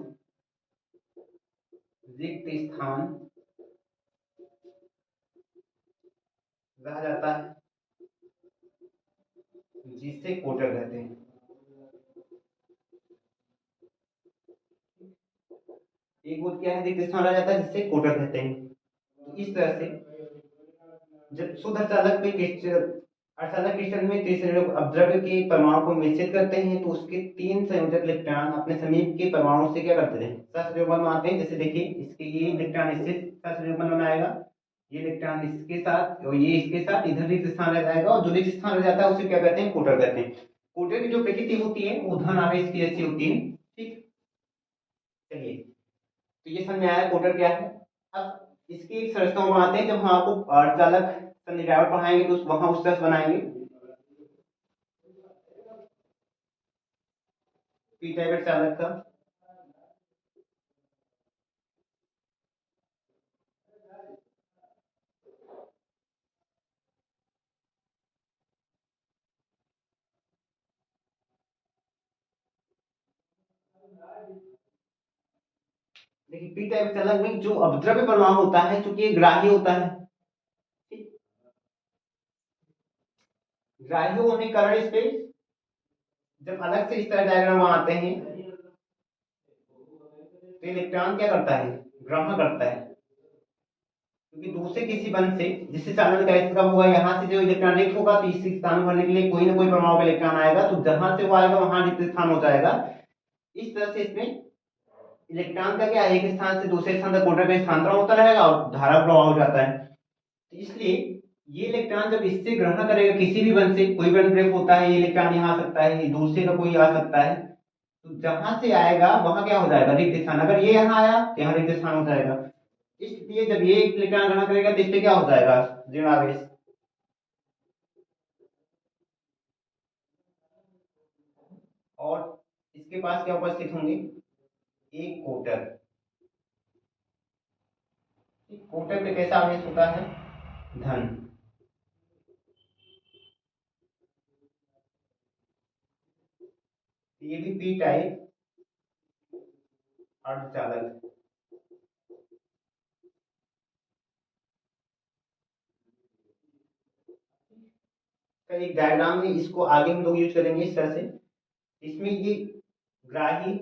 रिक्त स्थान रह जाता है, जिसे कोटर कहते हैं। एक और क्या है, रिक्त स्थान रह जाता है जिसे कोटर कहते हैं। तो इस तरह से जब शुद्ध अर्धचालक क्रिस्टल में त्रिसंयोजक अपद्रव्य के परमाणु को मिश्रित करते हैं, तो उसके तीन संयोजक इलेक्ट्रॉन अपने समीप के परमाणु से क्या करते हैं, सहसंयोजक बंध बनाते हैं। जैसे देखिए, इसके ये इलेक्ट्रॉन इससे सहसंयोजक बंध बनाएगा, ये इलेक्ट्रॉन इसके साथ और ये इसके साथ, इधर रिक्त स्थान रह जाएगा, और जो रिक्त स्थान रह जाता है उसे क्या कहते हैं, कोटर कहते हैं। कोटर की जो प्रकृति होती है वो धन आवेश की जैसी होती है। ठीक, चलिए, तो ये समझ में आया कोटर क्या है। अब इसकी एक संरचना बनाते हैं, जब हम आपको अर्धचालक संधिकारण पढ़ाएंगे तो वहां उस तरह बनाएंगे। पी टाइप अर्धचालक का देखिए, पी टाइप अर्धचालक में जो अपद्रव्य परमाणु होता है, चूंकि ये ग्राही होता है, ग्राही होने के कारण इस पे जब अलग से इस तरह डायग्राम बनाते हैं तो इलेक्ट्रॉन क्या करता है, ग्रहण करता है। क्योंकि दूसरे किसी बंध से, जिससे चालन का कम होगा, यहाँ से जो इलेक्ट्रॉन रिक्त होगा तो इस स्थान भरने के लिए कोई ना कोई परमाणु का इलेक्ट्रॉन आएगा, तो जहां से वो आएगा वहां रिक्त स्थान हो जाएगा। इस तरह से इसमें इलेक्ट्रॉन का क्या है, एक स्थान से दूसरे स्थान तक कोटर का स्थानांतरण होता रहेगा और धारा प्रवाह हो जाता है। तो इसलिए ये इलेक्ट्रॉन जब इससे ग्रहण करेगा, किसी भी बंध से, कोई बंध ब्रेक होता है, ये इलेक्ट्रॉन यहाँ आ सकता है, दूर से का कोई आ सकता है, तो जहां से आएगा वहां क्या हो जाएगा, रिक्त स्थान। अगर ये यहाँ आया तो यहाँ रिक्त स्थान हो जाएगा। इसलिए जब ये इलेक्ट्रॉन ग्रहण करेगा तो इससे क्या हो जाएगा, ऋण आवेश। और इसके पास क्या उपस्थित होंगे, एक कोटर। कोटर पे कैसा आवेश होता है, धन। ये भी पी टाइप अर्धचालक। एक डायग्राम में इसको आगे हम लोग यूज करेंगे इस तरह से। इसमें ये ग्राही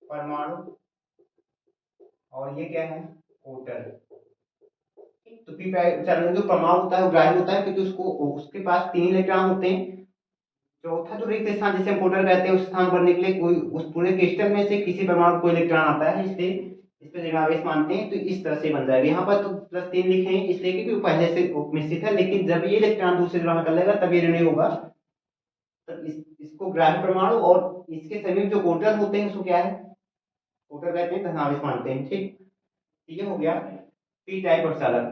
परमाणु और ये क्या है, कोटर। तो पी चरण जो परमाणु होता है वो ग्राही होता है, क्योंकि उसको उसके पास तीन इलेक्ट्रॉन होते हैं। चौथा जो रिक्त स्थान जिसे हम कोटर कहते हैं, उस स्थान भरने के लिए कोई उस पूरे क्रिस्टल में से किसी परमाणु को इलेक्ट्रॉन आता है, इसलिए इस पे ऋणावेश मानते हैं। तो इस तरह से बन जाएगा। यहाँ पर तो +3 लिखे हैं इसलिए क्योंकि वो पहले से निश्चित है, लेकिन जब ये इलेक्ट्रॉन दूसरे ग्रहण कर लेगा तब ये ऋण होगा। तब इसको ग्राही परमाणु और इसके समीप जो कोटर होते हैं उसको क्या है, कोटर कहते हैं, धनावेश मानते हैं। ठीक, ये हो गया पी टाइप प्रचालक।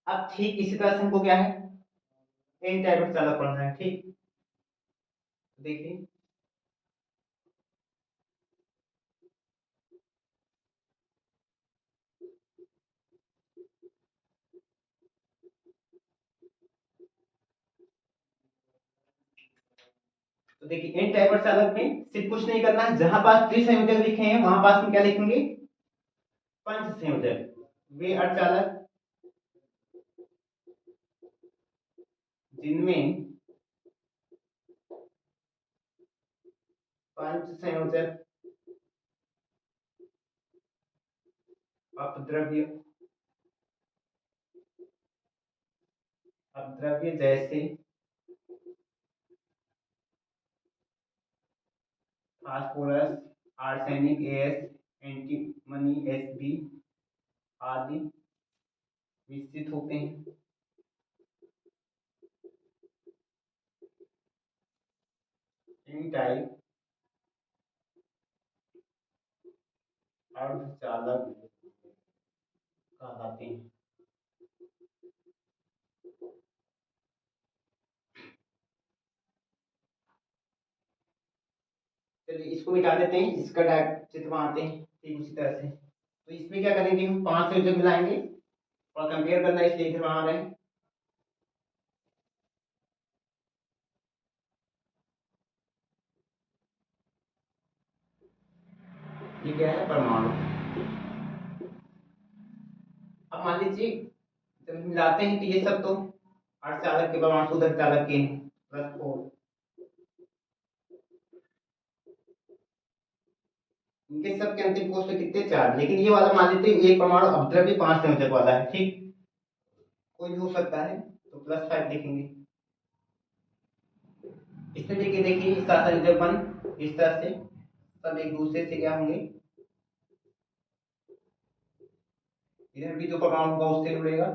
अब ठीक इसी तरह से हमको क्या है, एन टाइप प्रचालक पढ़ना है। ठीक, देखिए तो देखिए, एन टाइप प्रचालक में सिर्फ कुछ नहीं करना है, जहां पास त्रिसंयोजक लिखे हैं वहां पास में क्या लिखेंगे, पंच संयोजक। वे अर्धचालक जिनमें पंच संयोजक अपद्रव्य जैसे phosphorus, arsenic S, antimony SB आदि विकसित होते हैं। इन टाइप अर्धचालक कहलाते हैं। चलिए इसको मिटा देते हैं, इसका चित्र बनाते हैं ठीक उसी तरह से। तो इसमें क्या करेंगे, हम 5 संयोजक मिलाएंगे और कंपेयर करना है, इसलिए इधर बना रहे हैं। ये क्या है, परमाणु। अब मान लीजिए जब मिलाते हैं तो ये सब तो अर्धचालक के परमाणु उधर चालक के +4, इनके सब के अंतिम कोष पे कितने, 4। लेकिन ये वाला मान लीजिए एक परमाणु अपद्रव्य 5 संयोजक वाला है, ठीक, कोई भी हो सकता है, तो +5 लिखेंगे। इसमें देखिए इस संयोजक बन इस तरह से सब एक दूसरे से क्या होंगे, इधर भी जो परमाणु होगा उससे जुड़ेगा।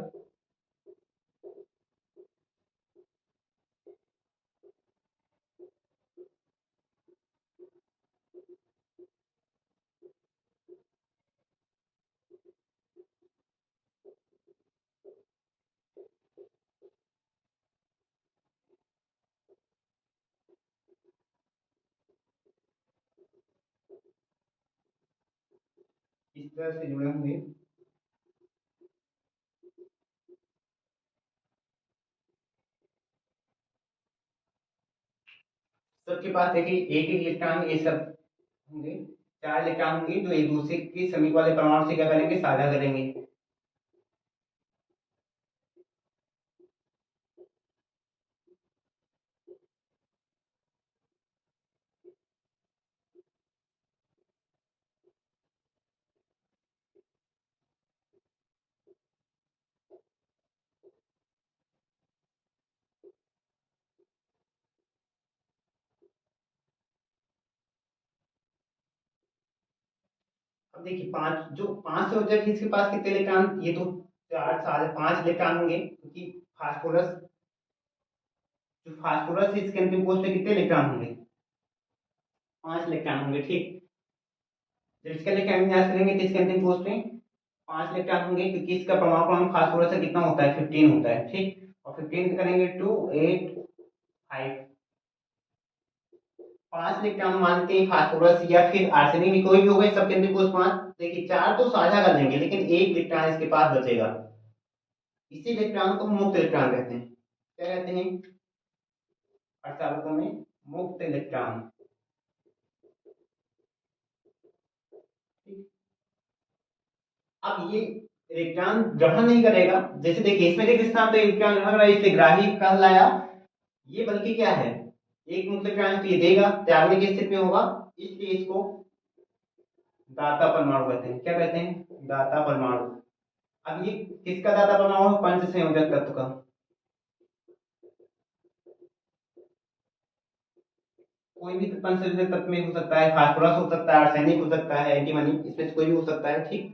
इस तरह से जुड़े होंगे। सबके पास देखिए एक एक इलेक्ट्रॉन ये सब होंगे, 4 इलेक्ट्रॉन होंगे जो एक दूसरे के समीप वाले परमाणु से क्या करेंगे, साझा करेंगे। अब देखिए जो 5 संयोजक है इसके पास कितने इलेक्ट्रॉन, ये तो 4 साढ़े 5 इलेक्ट्रॉन होंगे, क्योंकि फास्फोरस है इसके अंतिम कोष पे कितने इलेक्ट्रॉन होंगे, 5 इलेक्ट्रॉन होंगे, ठीक। जब इसका इलेक्ट्रॉन विन्यास करेंगे तो इसके अंतिम कोष पे 5 इलेक्ट्रॉन होंगे, क्योंकि इसका परमाणु क्रमांक फास्फोरस से कितना होता है, 15 होता है, ठीक। और 15 करेंगे 2 8 5, 5 इलेक्ट्रॉन मानते हैं फास्फोरस या फिर आर्सेनिक में, कोई भी होगा, सबके अंतिम कोष 5। देखिए 4 तो साझा कर लेंगे, लेकिन एक इलेक्ट्रॉन इसके पास बचेगा, इसी इलेक्ट्रॉन को हम मुक्त इलेक्ट्रॉन कहते हैं। क्या कहते हैं, अर्धचालकों में मुक्त इलेक्ट्रॉन। अब ये इलेक्ट्रॉन ग्रहण नहीं करेगा, जैसे देखिए इसमें किस स्थान पे इलेक्ट्रॉन ग्रहण कर रहा है, इसलिए ग्राही कहलाया। ये बल्कि क्या है, एक मुक्त इलेक्ट्रॉन तो ये देगा, त्यागने की स्थिति में होगा, इसलिए इसको दाता परमाणु कहते हैं। क्या कहते हैं, दाता परमाणु। अब ये किसका दाता परमाणु है, पंच संयोजक तत्व का। कोई भी पंच संयोजक तत्व में हो सकता है, फास्फोरस हो सकता है, आर्सेनिक हो सकता है, एंटीमनी, इसमें से कोई भी हो सकता है, ठीक।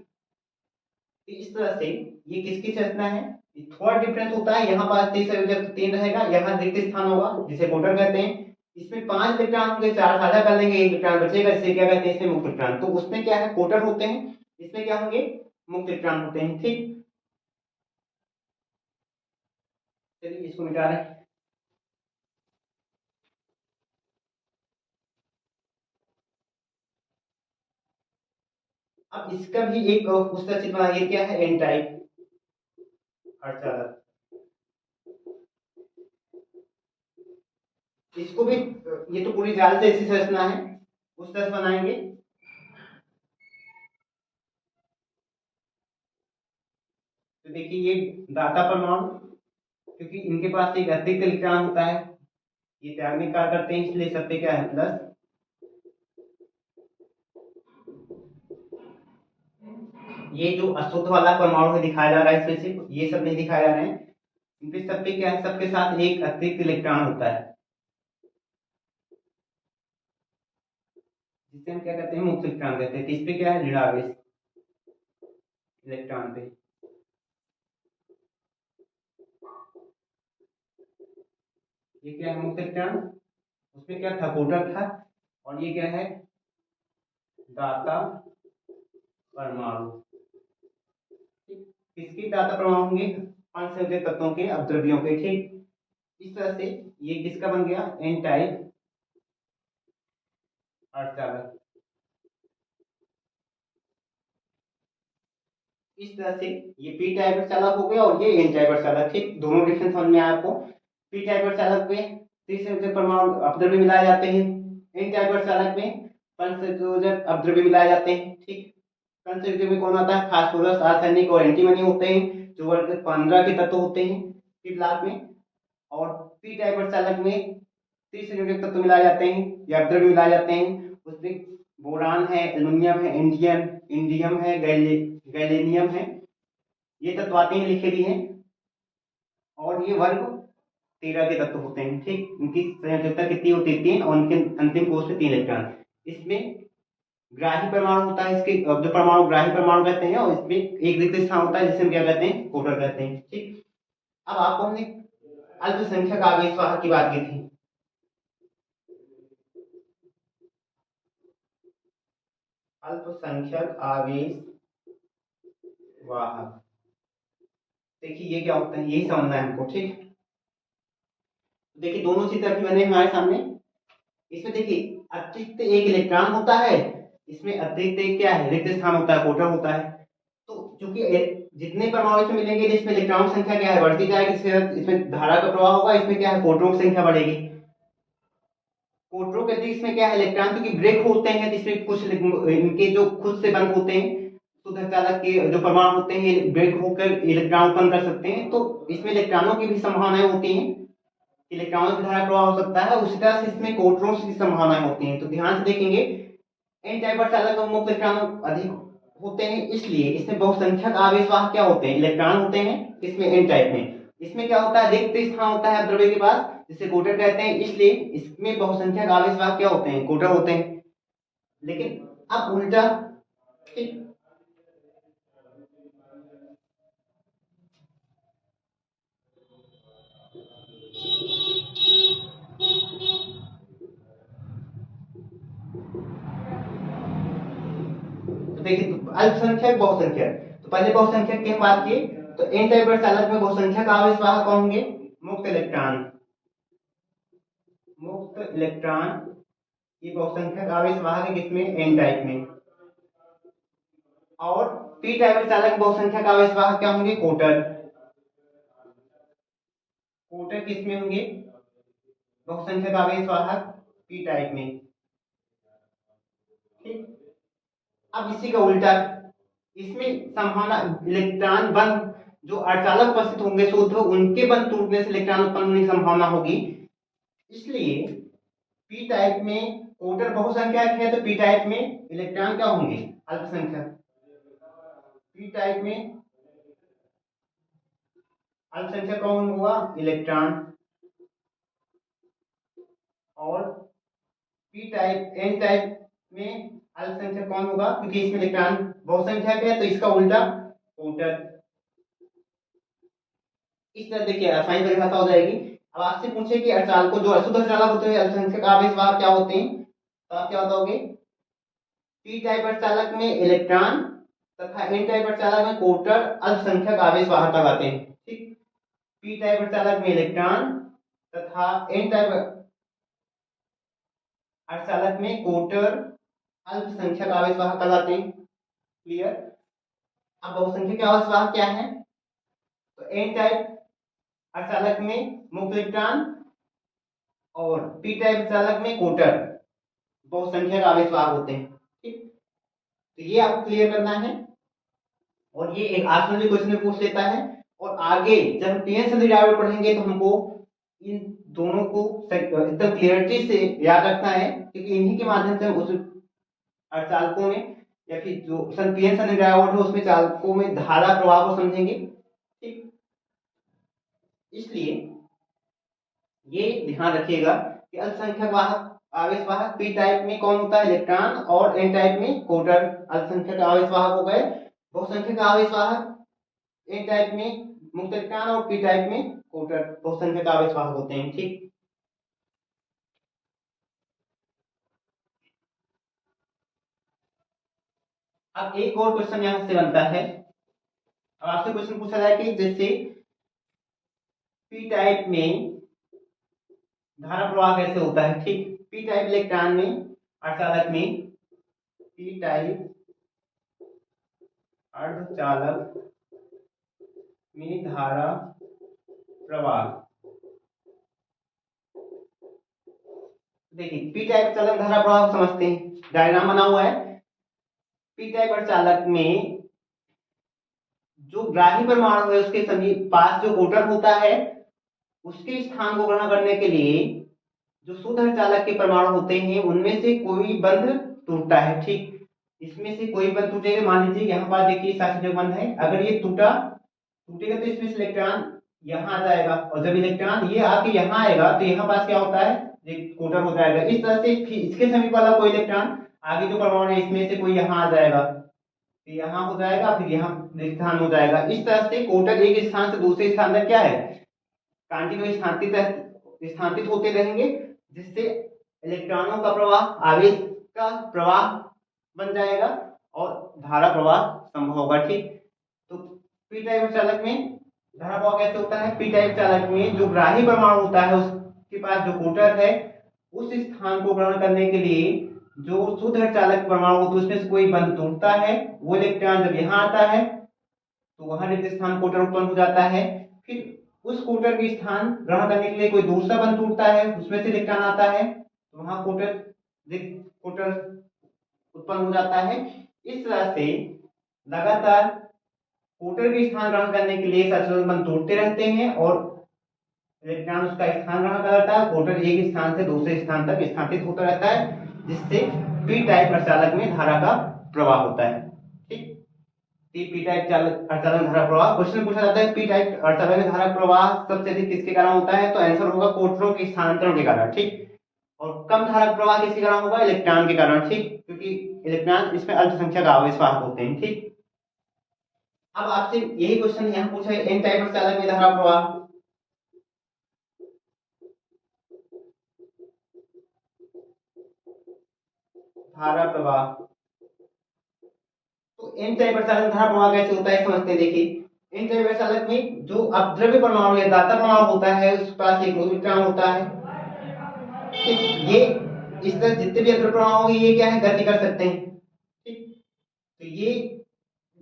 तो इस तरह से ये किसकी संरचना है, थोड़ा डिफरेंस होता है, यहाँ पर 30 संयोजक 3 रहेगा, यहाँ रिक्त स्थान होगा जिसे कोटर कहते हैं। इसमें 5 इलेक्ट्रॉन होंगे, 4 साझा कर लेंगे, एक इलेक्ट्रॉन बचेगा, इससे क्या कहते हैं, इसमें मुक्त इलेक्ट्रॉन। तो उसमें क्या है, कोटर होते हैं, इसमें क्या होंगे, मुक्त इलेक्ट्रॉन होते हैं, ठीक। चलिए इसको मिटा रहे हैं। अब इसका भी एक उस तरह से बनाइए, क्या है, एन टाइप अर्धचालक। इसको भी ये तो पूरी जाल से ऐसी संरचना है, उस तरह से बनाएंगे। तो देखिए ये दाता परमाणु क्योंकि इनके पास एक अतिरिक्त इलेक्ट्रॉन होता है, ये त्यागने का कार्य करते हैं, इसलिए सब पे क्या है प्लस। ये जो अशुद्ध वाला परमाणु है दिखाया जा रहा है, इसमें सिर्फ ये सब नहीं दिखाया जा रहे हैं, इनके सब पे क्या है, सबके साथ एक अतिरिक्त इलेक्ट्रॉन होता है, जिसे हम क्या कहते हैं, मुक्त इलेक्ट्रॉन कहते हैं। तो इस पे क्या है, ऋणावेश इलेक्ट्रॉन पे। ये क्या है, मुक्त इलेक्ट्रॉन, उसमें क्या था, कोटर था, और ये क्या है, दाता परमाणु। किसके दाता परमाणु होंगे, पंचसंयोजक तत्वों के, अवद्रव्यों के। ठीक, इस तरह से ये किसका बन गया, एन टाइप अर्धचालक। इस तरह से ये पी टाइप अर्धचालक हो गया और ये एन टाइप अर्धचालक। ठीक, दोनों डिफरेंस समझ में आया आपको। पी टाइप अर्धचालक में त्रिसंयोजक परमाणु अपद्रव्य मिलाए जाते हैं, एन टाइप अर्धचालक में पंचसंयोजक अपद्रव्य मिलाए जाते हैं। ठीक, पंचसंयोजक में कौन आता है, फास्फोरस, आर्सेनिक और एंटीमनी होते हैं, जो वर्ग 15 के तत्व होते हैं पी ब्लॉक में। और पी टाइप अर्धचालक में त्रिसंयोजक तत्व मिलाए जाते हैं या अपद्रव्य मिलाए जाते हैं, उसमें बोरान है, एल्युमिनियम है, इंडियम है, गैलेनियम है, ये तत्व आते हैं, लिखे भी हैं। और ये वर्ग 13 के तत्व होते हैं। ठीक, इनकी संयोजकता कितनी होती है, 3, और उनके अंतिम कोश में 3 इलेक्ट्रॉन। इसमें ग्राही परमाणु होता है, इसके जो परमाणु ग्राही परमाणु कहते हैं, और इसमें एक रिक्त स्थान होता है जिसे हम क्या कहते हैं, कोटर कहते हैं। ठीक, अब आपको हमने अल्पसंख्यक आवेश वाहक की बात की थी। अल्पसंख्यक आवेश वाहक, देखिए ये क्या होता है, यही समझना है हमको। ठीक, देखिए दोनों चित्र अभी बने हमारे सामने। इसमें देखिए अतिरिक्त एक इलेक्ट्रॉन होता है, इसमें अतिरिक्त एक क्या है, रिक्त स्थान होता है, कोटर होता है। तो चूंकि जितने परमाणु इसमें मिलेंगे, इसमें इलेक्ट्रॉन की संख्या क्या है, बढ़ती जाएगी, इसमें धारा का प्रवाह होगा, इसमें क्या है, कोटरों की संख्या बढ़ेगी। कोटरों के बीच में क्या है, इलेक्ट्रॉन क्योंकि ब्रेक होते हैं, तो इसमें कुछ इनके जो खुद से बंद होते हैं, शुद्ध चालक के जो परमाणु होते हैं, ये ब्रेक होकर इलेक्ट्रॉन उत्पन्न कर सकते हैं, तो इसमें इलेक्ट्रॉनों की भी संभावनाएं होती हैं, इलेक्ट्रॉनों की धारा प्रवाह हो सकता है। उसी तरह से इसमें कोटरों की संभावनाएं होती हैं। तो ध्यान से देखेंगे, एन टाइप चालक में मुक्त इलेक्ट्रॉन अधिक होते हैं, इसलिए इसमें बहुसंख्यक आवेश वाहक क्या होते हैं, इलेक्ट्रॉन होते हैं। इसमें एन टाइप में इसमें क्या होता है, रिक्त स्थान होता है द्रव्य के पास, जिसे कोटर कहते हैं, इसलिए इसमें बहुसंख्यक आवेश वाहक क्या होते हैं, कोटर होते हैं। लेकिन अब उल्टा, ठीक, तो देखिए, तो अल्पसंख्यक बहुसंख्यक, तो पहले बहुसंख्यक की हम बात की, तो एन टाइप चालक में बहुसंख्यक आवेश वाहक कौन होंगे, मुक्त इलेक्ट्रॉन। मुक्त इलेक्ट्रॉन ये बहुसंख्यक आवेश वाहक है, किसमें, एन टाइप में। और पी टाइप चालक बहुसंख्यक आवेश वाहक क्या होंगे, कोटर। कोटर किसमें होंगे, बहुसंख्यक आवेश वाहक पी टाइप में। ठीक, अब इसी का उल्टा, इसमें संभावना इलेक्ट्रॉन बंद, जो अर्धचालक उपस्थित होंगे शुद्ध, उनके बंद टूटने से इलेक्ट्रॉन उत्पन्न होने की संभावना होगी। इसलिए पी टाइप में कोटर बहुसंख्यक है, तो पी टाइप में इलेक्ट्रॉन क्या होंगे, अल्पसंख्यक। पी टाइप में अल्पसंख्यक कौन हुआ, इलेक्ट्रॉन। और पी टाइप एन टाइप में अल्पसंख्यक कौन होगा, क्योंकि इसमें इलेक्ट्रॉन बहुसंख्यक है, तो इसका उल्टा कोटर। इस तरह देखिए आसानी परिभाषा हो जाएगी। अब आपसे पूछे कि अर्धचालकों, जो अशुद्ध अर्धचालक होते हैं, अल्पसंख्यक आवेश वाहक क्या होते हैं, तो आप क्या बताओगे, पी टाइप अर्धचालक में इलेक्ट्रॉन तथा एन टाइप अर्धचालक में कोटर अल्पसंख्यक आवेश वाहक कहलाते हैं। ठीक, पी टाइप अर्धचालक में इलेक्ट्रॉन तथा एन टाइप अर्धचालक में कोटर अल्पसंख्यक आवेश वाहक कहलाते हैं। क्लियर। अब बहुसंख्यक आवेश वाहक क्या है, तो एन टाइप अर्धचालक में मुक्त इलेक्ट्रॉन और पी टाइप अर्धचालक में कोटर बहुसंख्यक आवेश वाहक होते हैं। ठीक, तो ये आपको क्लियर करना है, और ये एक आसमान क्वेश्चन में पूछ लेता है। और आगे जब हम पीएन सन्धि डायवर्ट पढ़ेंगे तो हमको इन दोनों को एकदम क्लियरिटी से याद रखना है, क्योंकि इन्हीं के माध्यम से हम उस अर्धचालकों में या फिर जो पीएन सन्धि डायवर्ट है उसमें चालकों में धारा प्रवाह को समझेंगे। ठीक, इसलिए ये ध्यान रखिएगा कि अल्पसंख्यक वाहक आवेश वाहक पी टाइप में कौन होता है, इलेक्ट्रॉन, और एन टाइप में कोटर अल्पसंख्यक आवेश वाहक हो गए। बहुसंख्यक आवेश वाहक एन टाइप में मुक्त इलेक्ट्रॉन और पी टाइप में कोटर बहुसंख्यक आवेश वाहक होते हैं। ठीक, अब एक और क्वेश्चन यहां से बनता है। अब आपसे क्वेश्चन पूछा जाए कि जैसे पी टाइप में धारा प्रवाह कैसे होता है। ठीक, पी टाइप इलेक्ट्रॉन में अर्धचालक में पी टाइप अर्धचालक में धारा प्रवाह, देखिए पी टाइप चालक धारा प्रवाह समझते हैं, डायग्राम बना हुआ है। पी टाइप अर्धचालक में जो ग्राही परमाणु है उसके समीप पास जो कोटर होता है उसके स्थान को ग्रहण करने के लिए जो शुद्ध अर्धचालक के परमाणु होते हैं उनमें से कोई बंध टूटता है। ठीक, इसमें से कोई बंध टूटेगा, मान लीजिए यहाँ पर देखिए शासक बंध है, अगर ये टूटेगा तो इसमें से इलेक्ट्रॉन यहाँ आ जाएगा, और जब इलेक्ट्रॉन ये आके यहाँ आएगा तो यहाँ पास क्या होता है, कोटर हो जाएगा। इस तरह से इसके समीप वाला कोई इलेक्ट्रॉन आगे जो परमाणु है इसमें से कोई यहाँ आ जाएगा, फिर यहाँ हो जाएगा, फिर यहाँ स्थान हो जाएगा। इस तरह से कोटर एक स्थान से दूसरे स्थान तक क्या है, कांटिन्यूस स्थानांतरित होते रहेंगे, जिससे इलेक्ट्रॉनों का प्रवाह आवेश का प्रवाह बन जाएगा और धारा प्रवाह संभव होगा। ठीक, तो पी टाइप चालक में धारा प्रवाह कैसे होता है, पी टाइप चालक में जो ग्राही परमाणु होता है उसके पास जो कोटर है उस स्थान को ग्रहण करने के लिए जो शुद्ध चालक परमाणु होता है उसमें से कोई बंध टूटता है, वो इलेक्ट्रॉन जब यहाँ आता है तो वहां रिक्त स्थान कोटर उत्पन्न हो जाता है। फिर उस कोटर के स्थान ग्रहण करने के लिए कोई दूसरा बंध टूटता है, उसमें से इलेक्ट्रॉन आता है तो वहां कोटर उत्पन्न हो जाता है। इस तरह से लगातार कोटर के स्थान ग्रहण करने के लिए सचलन बंध टूटते रहते हैं और इलेक्ट्रॉन उसका स्थान ग्रहण करता है, कोटर एक स्थान से दूसरे स्थान तक स्थानांतरित होता रहता है, जिससे पी टाइप अर्धचालक में धारा का प्रवाह होता है। ठीक, पी टाइप अर्धचालक धारा प्रवाह क्वेश्चन पूछा जाता है, पी टाइप अर्धचालक में धारा प्रवाह सबसे अधिक किसके कारण होता है, तो आंसर होगा कोटरों के स्थानांतरण के कारण। ठीक, और कम धारा प्रवाह किसके कारण होगा, इलेक्ट्रॉन के कारण। ठीक, क्योंकि इलेक्ट्रॉन इसमें अल्पसंख्यक आवेश वाहक होते हैं। ठीक, अब आपसे यही क्वेश्चन यहाँ पूछा है, एन टाइप अर्धचालक में धारा प्रवाह, धारा प्रवाह, तो एन टाइप अर्धचालक धारा प्रवाह कैसे होता है समझते हैं। देखिए एन टाइप अर्धचालक में जो अपद्रव्य परमाणु या दाता परमाणु होता है उसके पास एक इलेक्ट्रॉन होता है। ठीक, ये इस तरह जितने भी अद्रव्य परमाणु होंगे ये क्या है, गति कर सकते हैं। ठीक, तो ये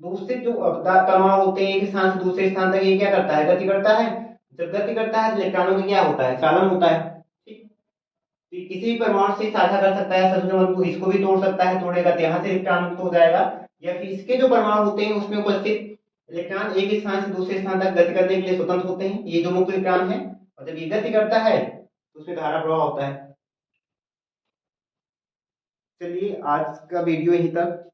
दूसरे जो परमाणु होते हैं एक स्थान से दूसरे स्थान तक ये क्या करता है, गति करता है। जब गति करता है तो इलेक्ट्रॉनों में क्या होता है, चालन होता है। ठीक, तो किसी भी परमाणु से साझा कर सकता है सचलन को, इसको भी तोड़ सकता है, तोड़ेगा तो यहाँ से इलेक्ट्रॉन मुक्त हो जाएगा, या फिर इसके जो परमाणु होते हैं उसमें उपस्थित इलेक्ट्रॉन एक स्थान से दूसरे स्थान तक गति करने के लिए स्वतंत्र होते हैं, ये जो मुक्त इलेक्ट्रॉन है, और जब ये गति करता है तो उसमें धारा प्रवाह होता है। चलिए आज का वीडियो यहीं तक।